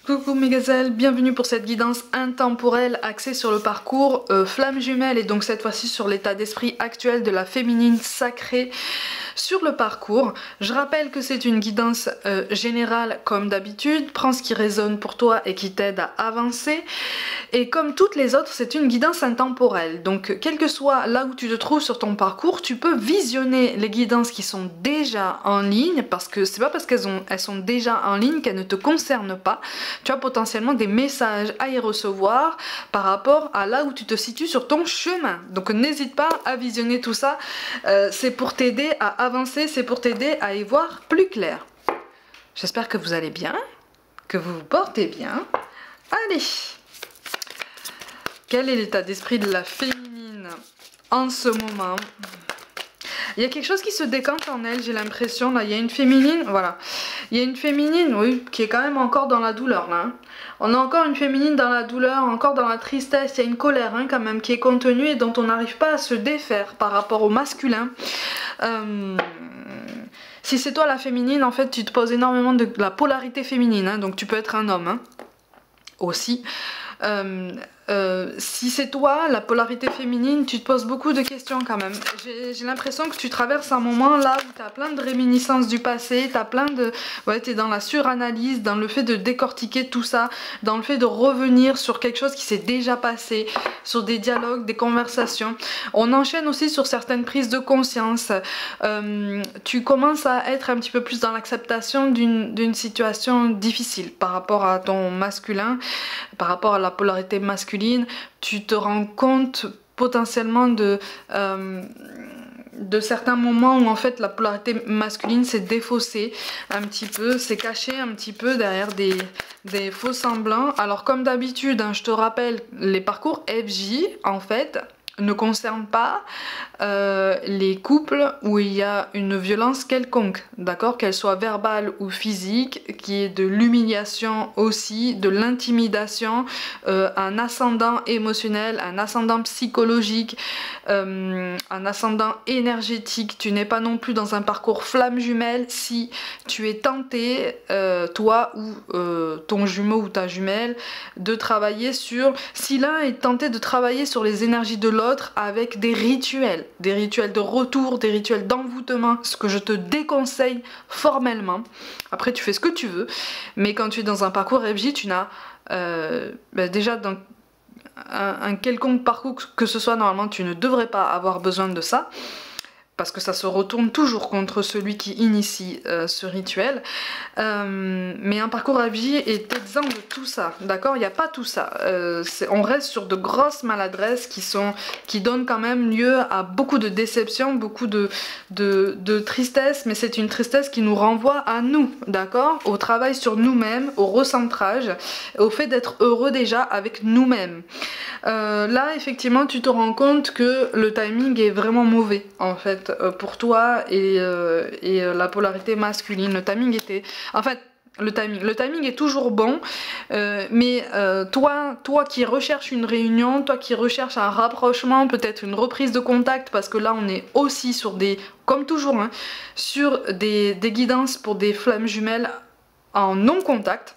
Coucou mes gazelles, bienvenue pour cette guidance intemporelle axée sur le parcours flamme jumelle et donc cette fois-ci sur l'état d'esprit actuel de la féminine sacrée sur le parcours. Je rappelle que c'est une guidance générale comme d'habitude, prends ce qui résonne pour toi et qui t'aide à avancer. Et comme toutes les autres, c'est une guidance intemporelle. Donc quel que soit là où tu te trouves sur ton parcours, tu peux visionner les guidances qui sont déjà en ligne, parce que c'est pas parce qu'elles sont déjà en ligne qu'elles ne te concernent pas. Tu as potentiellement des messages à y recevoir par rapport à là où tu te situes sur ton chemin. Donc n'hésite pas à visionner tout ça, c'est pour t'aider à avancer, c'est pour t'aider à y voir plus clair. J'espère que vous allez bien, que vous vous portez bien. Allez! Quel est l'état d'esprit de la féminine en ce moment? Il y a quelque chose qui se décante en elle, j'ai l'impression. Là, il y a une féminine, voilà. Il y a une féminine, oui, qui est quand même encore dans la douleur, là. Hein. On a encore une féminine dans la douleur, encore dans la tristesse. Il y a une colère, hein, quand même, qui est contenue et dont on n'arrive pas à se défaire par rapport au masculin. Si c'est toi la féminine, en fait, tu te poses énormément de la polarité féminine. Hein, donc, tu peux être un homme, hein, aussi. Si c'est toi, la polarité féminine, tu te poses beaucoup de questions quand même. J'ai l'impression que tu traverses un moment là où tu as plein de réminiscences du passé, tu as plein de... Ouais, tu es dans la suranalyse, dans le fait de décortiquer tout ça, dans le fait de revenir sur quelque chose qui s'est déjà passé, sur des dialogues, des conversations. On enchaîne aussi sur certaines prises de conscience. Tu commences à être un petit peu plus dans l'acceptation d'une situation difficile par rapport à ton masculin, par rapport à la polarité masculine. Tu te rends compte potentiellement de certains moments où en fait la polarité masculine s'est défaussée un petit peu, s'est cachée un petit peu derrière des faux semblants. Alors comme d'habitude, hein, je te rappelle, les parcours FJ en fait ne concernent pas les couples où il y a une violence quelconque, d'accord, qu'elle soit verbale ou physique, qui est de l'humiliation aussi, de l'intimidation, un ascendant émotionnel, un ascendant psychologique, un ascendant énergétique. Tu n'es pas non plus dans un parcours flamme jumelle si tu es tenté, toi ou ton jumeau ou ta jumelle, de travailler sur, si l'un est tenté de travailler sur les énergies de l'autre avec des rituels de retour, des rituels d'envoûtement, ce que je te déconseille formellement. Après tu fais ce que tu veux, mais quand tu es dans un parcours FJ, tu n'as déjà dans un quelconque parcours que ce soit, normalement tu ne devrais pas avoir besoin de ça, parce que ça se retourne toujours contre celui qui initie ce rituel. Mais un parcours FJ est exempt de tout ça, d'accord? Il n'y a pas tout ça. On reste sur de grosses maladresses qui donnent quand même lieu à beaucoup de déceptions, beaucoup de tristesse, mais c'est une tristesse qui nous renvoie à nous, d'accord? Au travail sur nous-mêmes, au recentrage, au fait d'être heureux déjà avec nous-mêmes. Là, effectivement, tu te rends compte que le timing est vraiment mauvais, en fait, pour toi et la polarité masculine. Le timing était... En fait, le timing est toujours bon, mais toi qui recherches une réunion, toi qui recherches un rapprochement, peut-être une reprise de contact, parce que là on est aussi sur des, comme toujours, hein, sur des guidances pour des flammes jumelles en non-contact.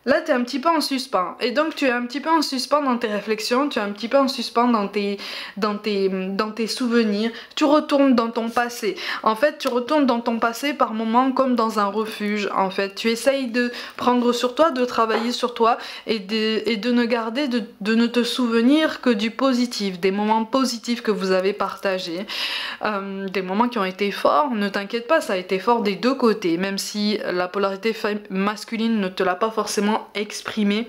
Là, tu es un petit peu en suspens. Et donc, tu es un petit peu en suspens dans tes réflexions, tu es un petit peu en suspens dans tes souvenirs. Tu retournes dans ton passé. En fait, tu retournes dans ton passé par moments comme dans un refuge. En fait, tu essayes de prendre sur toi, de travailler sur toi et de ne garder, de ne te souvenir que du positif, des moments positifs que vous avez partagés. Des moments qui ont été forts. Ne t'inquiète pas, ça a été fort des deux côtés. Même si la polarité masculine ne te l'a pas forcément exprimé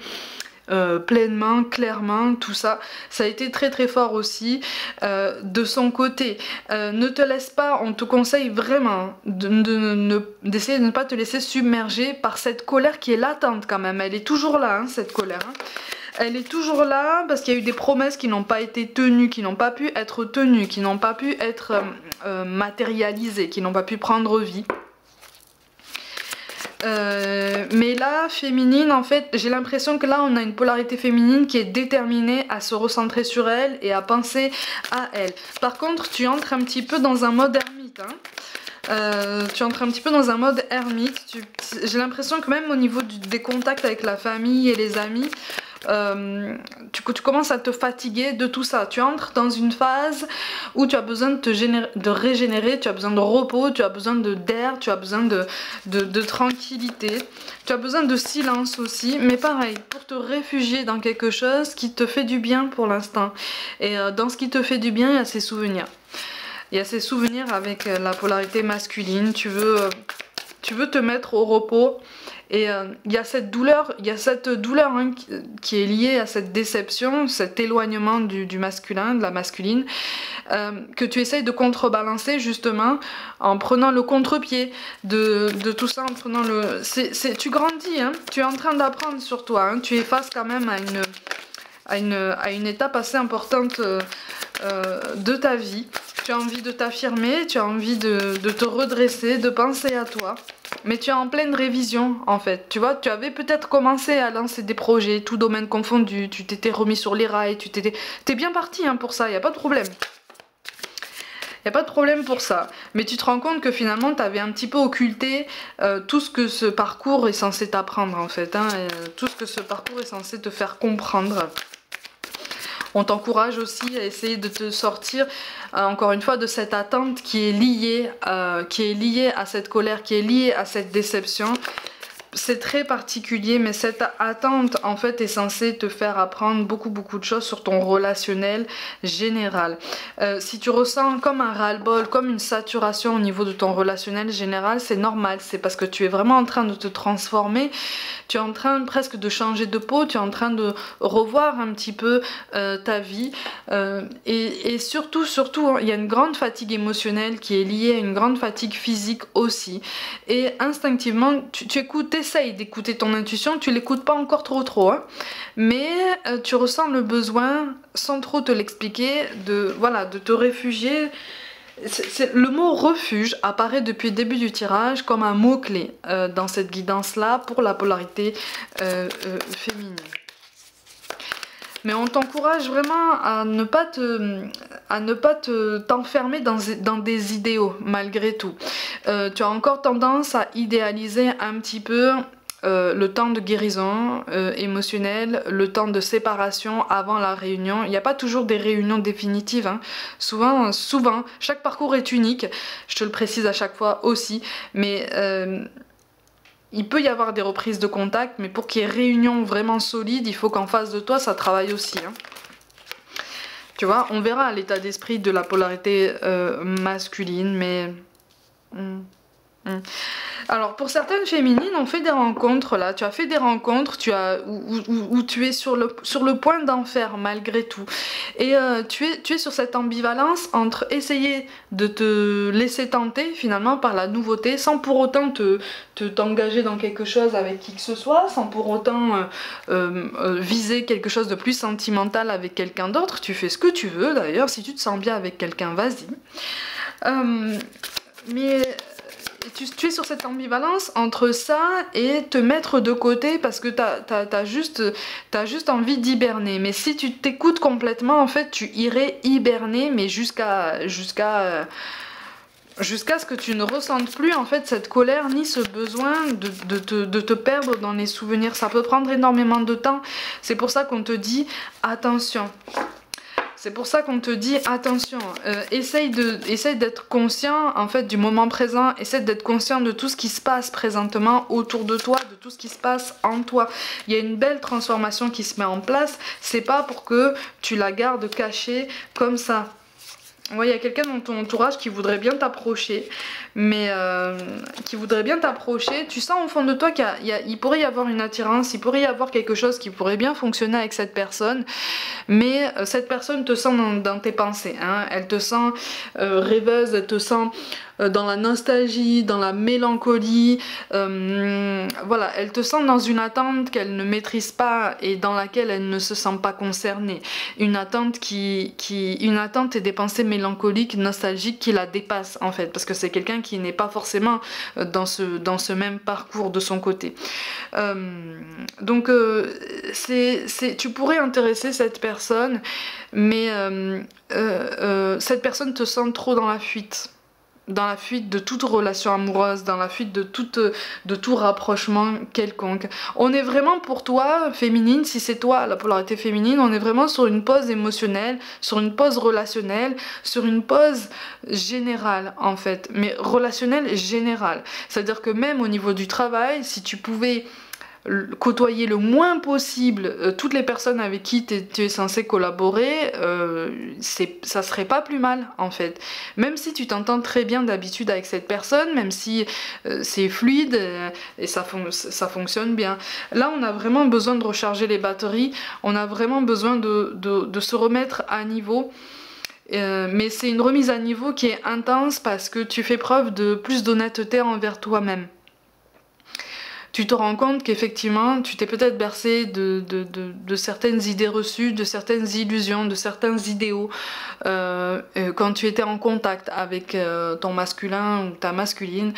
pleinement, clairement, tout ça, ça a été très très fort aussi de son côté. Ne te laisse pas, on te conseille vraiment d'essayer de ne pas te laisser submerger par cette colère qui est latente quand même. Elle est toujours là, hein, cette colère. Hein. Elle est toujours là parce qu'il y a eu des promesses qui n'ont pas été tenues, qui n'ont pas pu être tenues, qui n'ont pas pu être matérialisées, qui n'ont pas pu prendre vie. Mais là, féminine, en fait, j'ai l'impression que là, on a une polarité féminine qui est déterminée à se recentrer sur elle et à penser à elle. Par contre, tu entres un petit peu dans un mode ermite, hein. tu entres un petit peu dans un mode ermite. J'ai l'impression que même au niveau des contacts avec la famille et les amis, tu commences à te fatiguer de tout ça. Tu entres dans une phase où tu as besoin de régénérer, tu as besoin de repos, tu as besoin d'air, tu as besoin de tranquillité, tu as besoin de silence aussi, mais pareil, pour te réfugier dans quelque chose qui te fait du bien pour l'instant. Et dans ce qui te fait du bien, il y a ces souvenirs. Il y a ces souvenirs avec la polarité masculine, tu veux te mettre au repos. Et il y a cette douleur, hein, qui est liée à cette déception, cet éloignement du masculin, de la masculine, que tu essayes de contrebalancer justement en prenant le contre-pied de tout ça, en prenant le... tu grandis, hein, tu es en train d'apprendre sur toi, hein, tu es face quand même à une étape assez importante de ta vie. Tu as envie de t'affirmer, tu as envie de te redresser, de penser à toi. Mais tu es en pleine révision en fait, tu vois, tu avais peut-être commencé à lancer des projets, tout domaine confondu, tu t'étais remis sur les rails, t'es bien parti hein, pour ça, il n'y a pas de problème. Il n'y a pas de problème pour ça, mais tu te rends compte que finalement tu avais un petit peu occulté tout ce que ce parcours est censé t'apprendre en fait, hein, tout ce que ce parcours est censé te faire comprendre. On t'encourage aussi à essayer de te sortir, encore une fois, de cette attente qui est liée à cette colère, qui est liée à cette déception. C'est très particulier, mais cette attente en fait est censée te faire apprendre beaucoup de choses sur ton relationnel général. Si tu ressens comme un ras-le-bol, comme une saturation au niveau de ton relationnel général, c'est normal, c'est parce que tu es vraiment en train de te transformer, tu es en train presque de changer de peau, tu es en train de revoir un petit peu ta vie et surtout il y a une grande fatigue émotionnelle qui est liée à une grande fatigue physique aussi, et instinctivement tu écoutes, essaye d'écouter ton intuition, tu l'écoutes pas encore trop hein, mais tu ressens le besoin, sans trop te l'expliquer, de te réfugier. Le mot refuge apparaît depuis le début du tirage comme un mot-clé dans cette guidance-là pour la polarité féminine. Mais on t'encourage vraiment à ne pas t'enfermer dans des idéaux malgré tout. Tu as encore tendance à idéaliser un petit peu le temps de guérison émotionnelle, le temps de séparation avant la réunion. Il n'y a pas toujours des réunions définitives, hein. Souvent, chaque parcours est unique, je te le précise à chaque fois aussi, mais il peut y avoir des reprises de contact, mais pour qu'il y ait réunion vraiment solide, il faut qu'en face de toi, ça travaille aussi, hein. Tu vois, on verra l'état d'esprit de la polarité masculine, mais... Alors pour certaines féminines, on fait des rencontres là, tu as fait des rencontres où tu es sur le point d'en faire malgré tout, et tu es sur cette ambivalence entre essayer de te laisser tenter finalement par la nouveauté sans pour autant t'engager dans quelque chose avec qui que ce soit, sans pour autant viser quelque chose de plus sentimental avec quelqu'un d'autre. Tu fais ce que tu veux d'ailleurs, si tu te sens bien avec quelqu'un, vas-y. Mais tu es sur cette ambivalence entre ça et te mettre de côté parce que t'as juste envie d'hiberner. Mais si tu t'écoutes complètement, en fait, tu irais hiberner, mais jusqu'à ce que tu ne ressentes plus en fait cette colère ni ce besoin de te perdre dans les souvenirs. Ça peut prendre énormément de temps. C'est pour ça qu'on te dit attention. C'est pour ça qu'on te dit attention, essaye d'être conscient en fait du moment présent, essaye d'être conscient de tout ce qui se passe présentement autour de toi, de tout ce qui se passe en toi. Il y a une belle transformation qui se met en place, c'est pas pour que tu la gardes cachée comme ça. Ouais, il y a quelqu'un dans ton entourage qui voudrait bien t'approcher, mais tu sens au fond de toi qu'il pourrait y avoir une attirance, il pourrait y avoir quelque chose qui pourrait bien fonctionner avec cette personne, mais cette personne te sent dans tes pensées, hein. Elle te sent rêveuse, elle te sent dans la nostalgie, dans la mélancolie, voilà, elle te sent dans une attente qu'elle ne maîtrise pas et dans laquelle elle ne se sent pas concernée. Une attente et des pensées mélancoliques, nostalgiques qui la dépassent en fait, parce que c'est quelqu'un qui n'est pas forcément dans ce même parcours de son côté. Donc tu pourrais intéresser cette personne, mais cette personne te sent trop dans la fuite. dans la fuite de toute relation amoureuse, dans la fuite de tout rapprochement quelconque. On est vraiment pour toi, féminine, si c'est toi la polarité féminine, on est vraiment sur une pause émotionnelle, sur une pause relationnelle, sur une pause générale en fait, mais relationnelle générale. C'est-à-dire que même au niveau du travail, si tu pouvais côtoyer le moins possible toutes les personnes avec qui tu es censé collaborer, ça serait pas plus mal en fait. Même si tu t'entends très bien d'habitude avec cette personne, même si c'est fluide et ça fonctionne bien. Là on a vraiment besoin de recharger les batteries, on a vraiment besoin de se remettre à niveau. Mais c'est une remise à niveau qui est intense parce que tu fais preuve de plus d'honnêteté envers toi-même. Tu te rends compte qu'effectivement, tu t'es peut-être bercé de certaines idées reçues, de certaines illusions, de certains idéaux quand tu étais en contact avec ton masculin ou ta masculine.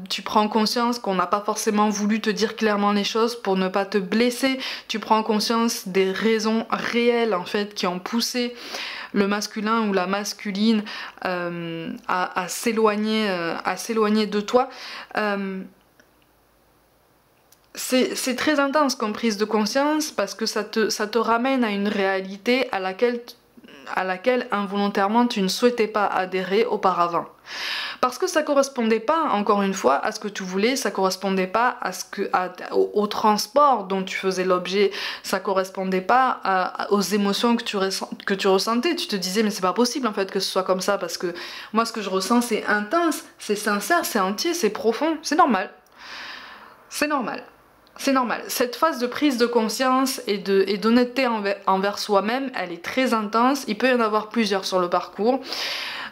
Tu prends conscience qu'on n'a pas forcément voulu te dire clairement les choses pour ne pas te blesser. Tu prends conscience des raisons réelles en fait qui ont poussé le masculin ou la masculine à s'éloigner de toi. C'est très intense comme prise de conscience parce que ça te ramène à une réalité à laquelle involontairement tu ne souhaitais pas adhérer auparavant. Parce que ça correspondait pas, encore une fois, à ce que tu voulais, ça correspondait pas au transport dont tu faisais l'objet, ça correspondait pas aux émotions que tu ressentais. Tu te disais mais c'est pas possible en fait que ce soit comme ça parce que moi ce que je ressens c'est intense, c'est sincère, c'est entier, c'est profond, c'est normal. C'est normal. C'est normal. Cette phase de prise de conscience et d'honnêteté envers soi-même, elle est très intense. Il peut y en avoir plusieurs sur le parcours.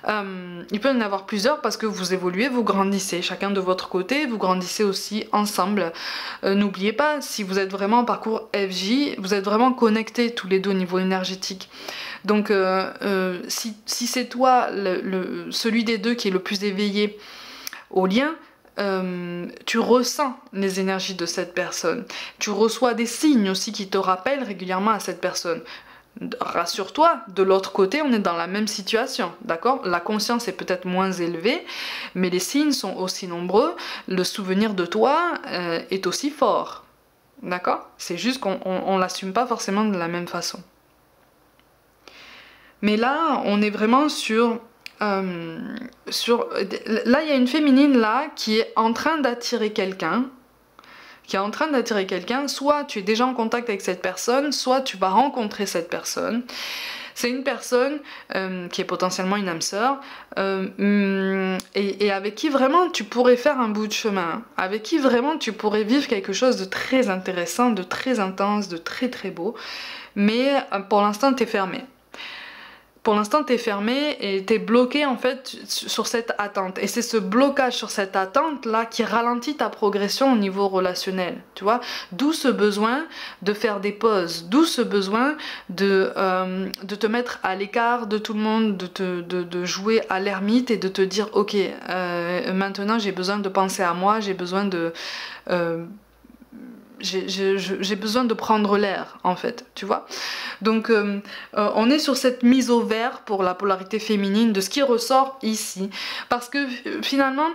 Il peut y en avoir plusieurs parce que vous évoluez, vous grandissez, chacun de votre côté, vous grandissez aussi ensemble. N'oubliez pas, si vous êtes vraiment en parcours FJ, vous êtes vraiment connectés tous les deux au niveau énergétique. Donc si c'est toi, celui des deux qui est le plus éveillé au lien, tu ressens les énergies de cette personne. Tu reçois des signes aussi qui te rappellent régulièrement à cette personne. Rassure-toi, de l'autre côté, on est dans la même situation, d'accord? La conscience est peut-être moins élevée, mais les signes sont aussi nombreux. Le souvenir de toi est aussi fort, d'accord? C'est juste qu'on l'assume pas forcément de la même façon. Mais là, on est vraiment là il y a une féminine là qui est en train d'attirer quelqu'un, soit tu es déjà en contact avec cette personne, soit tu vas rencontrer cette personne. C'est une personne qui est potentiellement une âme sœur et avec qui vraiment tu pourrais faire un bout de chemin, avec qui vraiment tu pourrais vivre quelque chose de très intéressant, de très intense, de très très beau, mais pour l'instant t'es fermé. Pour l'instant, t'es fermé et t'es bloqué en fait sur cette attente. Et c'est ce blocage sur cette attente-là qui ralentit ta progression au niveau relationnel, tu vois. D'où ce besoin de faire des pauses, d'où ce besoin de te mettre à l'écart de tout le monde, de jouer à l'ermite et de te dire, ok, maintenant j'ai besoin de penser à moi, j'ai besoin de... j'ai besoin de prendre l'air en fait, tu vois. Donc on est sur cette mise au vert pour la polarité féminine de ce qui ressort ici, parce que finalement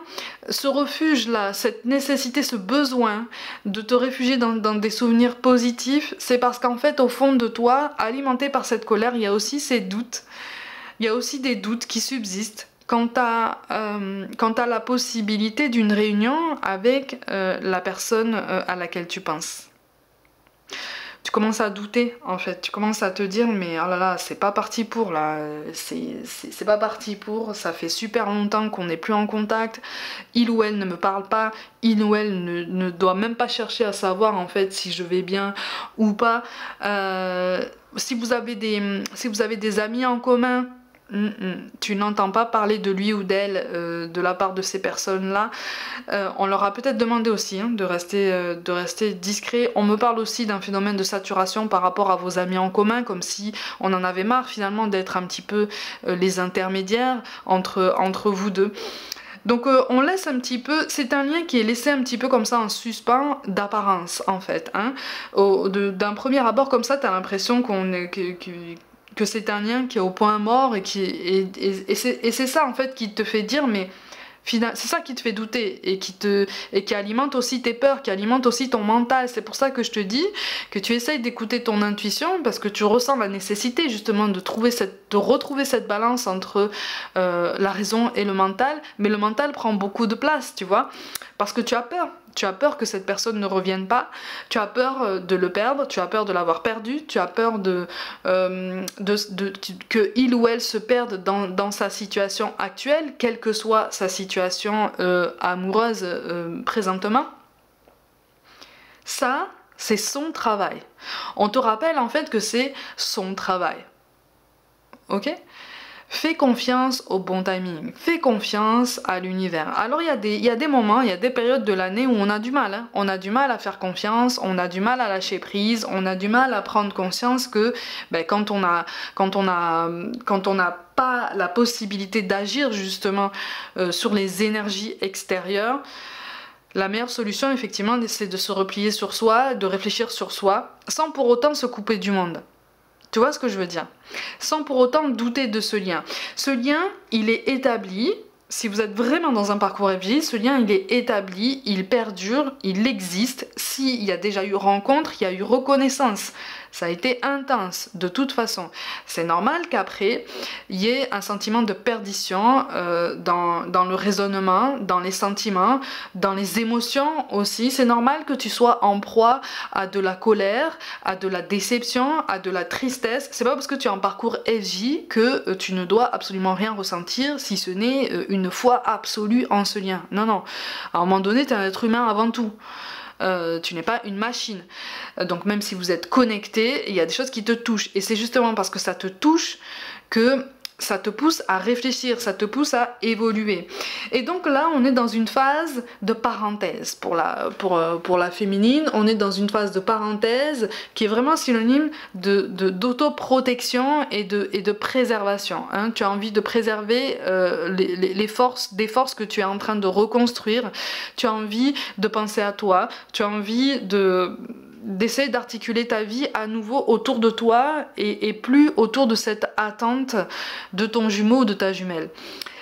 ce refuge là, cette nécessité, ce besoin de te réfugier dans des souvenirs positifs, c'est parce qu'en fait au fond de toi, alimenté par cette colère, il y a aussi ces doutes, il y a aussi des doutes qui subsistent quant à la possibilité d'une réunion avec la personne à laquelle tu penses. Tu commences à douter en fait, tu commences à te dire mais oh là là, c'est pas parti pour là, c'est pas parti pour, ça fait super longtemps qu'on n'est plus en contact, il ou elle ne me parle pas, il ou elle ne doit même pas chercher à savoir en fait si je vais bien ou pas. Si vous avez des amis en commun, tu n'entends pas parler de lui ou d'elle de la part de ces personnes-là. On leur a peut-être demandé aussi de rester discret. On me parle aussi d'un phénomène de saturation par rapport à vos amis en commun, comme si on en avait marre finalement d'être un petit peu les intermédiaires entre vous deux. Donc on laisse un petit peu, c'est un lien qui est laissé un petit peu comme ça en suspens d'apparence en fait. D'un premier abord comme ça, t'as l'impression que c'est un lien qui est au point mort et c'est ça en fait qui te fait dire mais c'est ça qui te fait douter et qui alimente aussi tes peurs, qui alimente aussi ton mental. C'est pour ça que je te dis que tu essayes d'écouter ton intuition parce que tu ressens la nécessité justement de retrouver cette balance entre la raison et le mental. Mais le mental prend beaucoup de place, tu vois, parce que tu as peur. Tu as peur que cette personne ne revienne pas, tu as peur de le perdre, tu as peur de l'avoir perdu, tu as peur que il ou elle se perde dans sa situation actuelle, quelle que soit sa situation amoureuse présentement. Ça, c'est son travail. On te rappelle en fait que c'est son travail. Ok ? Fais confiance au bon timing, fais confiance à l'univers. Alors il y a des moments, il y a des périodes de l'année où on a du mal. Hein. On a du mal à faire confiance, on a du mal à lâcher prise, on a du mal à prendre conscience que quand on n'a pas la possibilité d'agir justement sur les énergies extérieures, la meilleure solution effectivement c'est de se replier sur soi, de réfléchir sur soi, sans pour autant se couper du monde. Tu vois ce que je veux dire? Sans pour autant douter de ce lien. Ce lien, il est établi. Si vous êtes vraiment dans un parcours FJ, ce lien, il est établi, il perdure, il existe. S'il y a déjà eu rencontre, il y a eu reconnaissance. Ça a été intense, de toute façon. C'est normal qu'après, il y ait un sentiment de perdition dans le raisonnement, dans les sentiments, dans les émotions aussi. C'est normal que tu sois en proie à de la colère, à de la déception, à de la tristesse. C'est pas parce que tu es en parcours FJ que tu ne dois absolument rien ressentir, si ce n'est une foi absolue en ce lien. Non, non. À un moment donné, tu es un être humain avant tout. Tu n'es pas une machine. Donc même si vous êtes connecté, il y a des choses qui te touchent. Et c'est justement parce que ça te touche que ça te pousse à réfléchir, ça te pousse à évoluer. Et donc là, on est dans une phase de parenthèse. Pour la féminine, on est dans une phase de parenthèse qui est vraiment synonyme d'autoprotection et de préservation. Hein. Tu as envie de préserver des forces que tu es en train de reconstruire. Tu as envie de penser à toi. Tu as envie d'essayer d'articuler ta vie à nouveau autour de toi et plus autour de cette attente de ton jumeau ou de ta jumelle.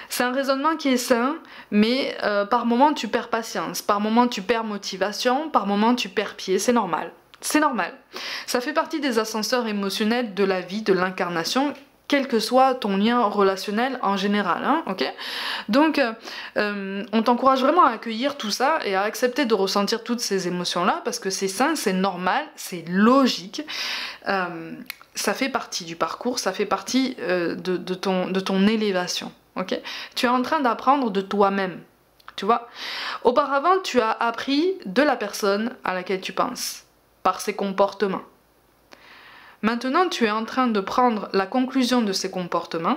C'est un raisonnement qui est sain, mais par moments tu perds patience, par moments tu perds motivation, par moments tu perds pied, c'est normal. C'est normal. Ça fait partie des ascenseurs émotionnels de la vie, de l'incarnation, quel que soit ton lien relationnel en général, hein, ok? Donc, on t'encourage vraiment à accueillir tout ça et à accepter de ressentir toutes ces émotions-là, parce que c'est sain, c'est normal, c'est logique. Ça fait partie du parcours, ça fait partie de ton élévation, ok? Tu es en train d'apprendre de toi-même, tu vois? Auparavant, tu as appris de la personne à laquelle tu penses, par ses comportements. Maintenant, tu es en train de prendre la conclusion de ces comportements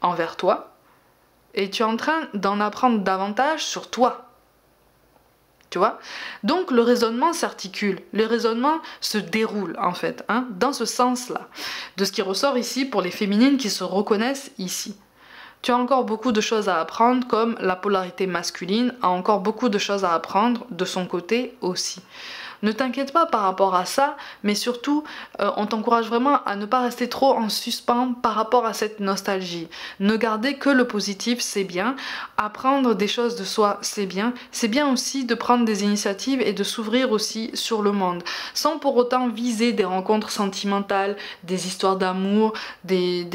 envers toi et tu es en train d'en apprendre davantage sur toi. Tu vois? Donc le raisonnement s'articule, le raisonnement se déroule en fait, hein, dans ce sens-là, de ce qui ressort ici pour les féminines qui se reconnaissent ici. Tu as encore beaucoup de choses à apprendre, comme la polarité masculine a encore beaucoup de choses à apprendre de son côté aussi. Ne t'inquiète pas par rapport à ça, mais surtout, on t'encourage vraiment à ne pas rester trop en suspens par rapport à cette nostalgie. Ne garder que le positif, c'est bien. Apprendre des choses de soi, c'est bien. C'est bien aussi de prendre des initiatives et de s'ouvrir aussi sur le monde, sans pour autant viser des rencontres sentimentales, des histoires d'amour, des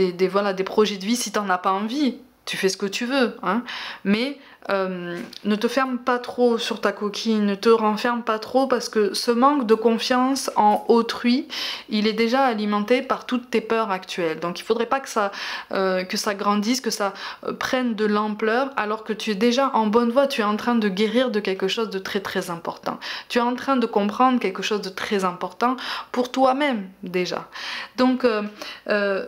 projets de vie si t'en as pas envie. Tu fais ce que tu veux, hein, mais ne te ferme pas trop sur ta coquille, ne te renferme pas trop, parce que ce manque de confiance en autrui, il est déjà alimenté par toutes tes peurs actuelles. Donc il faudrait pas que ça grandisse, que ça prenne de l'ampleur, alors que tu es déjà en bonne voie, tu es en train de guérir de quelque chose de très très important. Tu es en train de comprendre quelque chose de très important pour toi-même déjà. Donc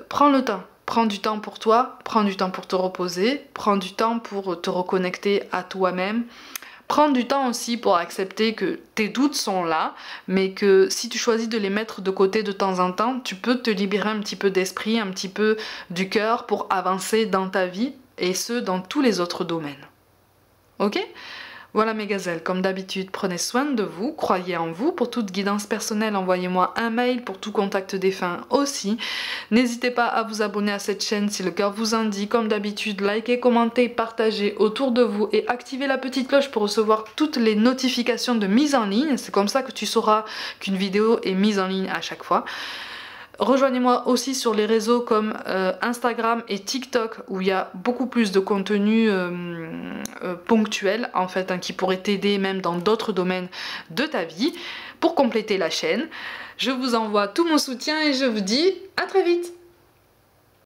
prends le temps. Prends du temps pour toi, prends du temps pour te reposer, prends du temps pour te reconnecter à toi-même. Prends du temps aussi pour accepter que tes doutes sont là, mais que si tu choisis de les mettre de côté de temps en temps, tu peux te libérer un petit peu d'esprit, un petit peu du cœur pour avancer dans ta vie, et ce, dans tous les autres domaines. Ok ? Voilà mes gazelles, comme d'habitude, prenez soin de vous, croyez en vous. Pour toute guidance personnelle, envoyez-moi un mail, pour tout contact défunt aussi. N'hésitez pas à vous abonner à cette chaîne si le cœur vous en dit. Comme d'habitude, likez, commentez, partagez autour de vous et activez la petite cloche pour recevoir toutes les notifications de mise en ligne. C'est comme ça que tu sauras qu'une vidéo est mise en ligne à chaque fois. Rejoignez-moi aussi sur les réseaux comme Instagram et TikTok où il y a beaucoup plus de contenu ponctuel en fait, hein, qui pourrait t'aider même dans d'autres domaines de ta vie pour compléter la chaîne. Je vous envoie tout mon soutien et je vous dis à très vite.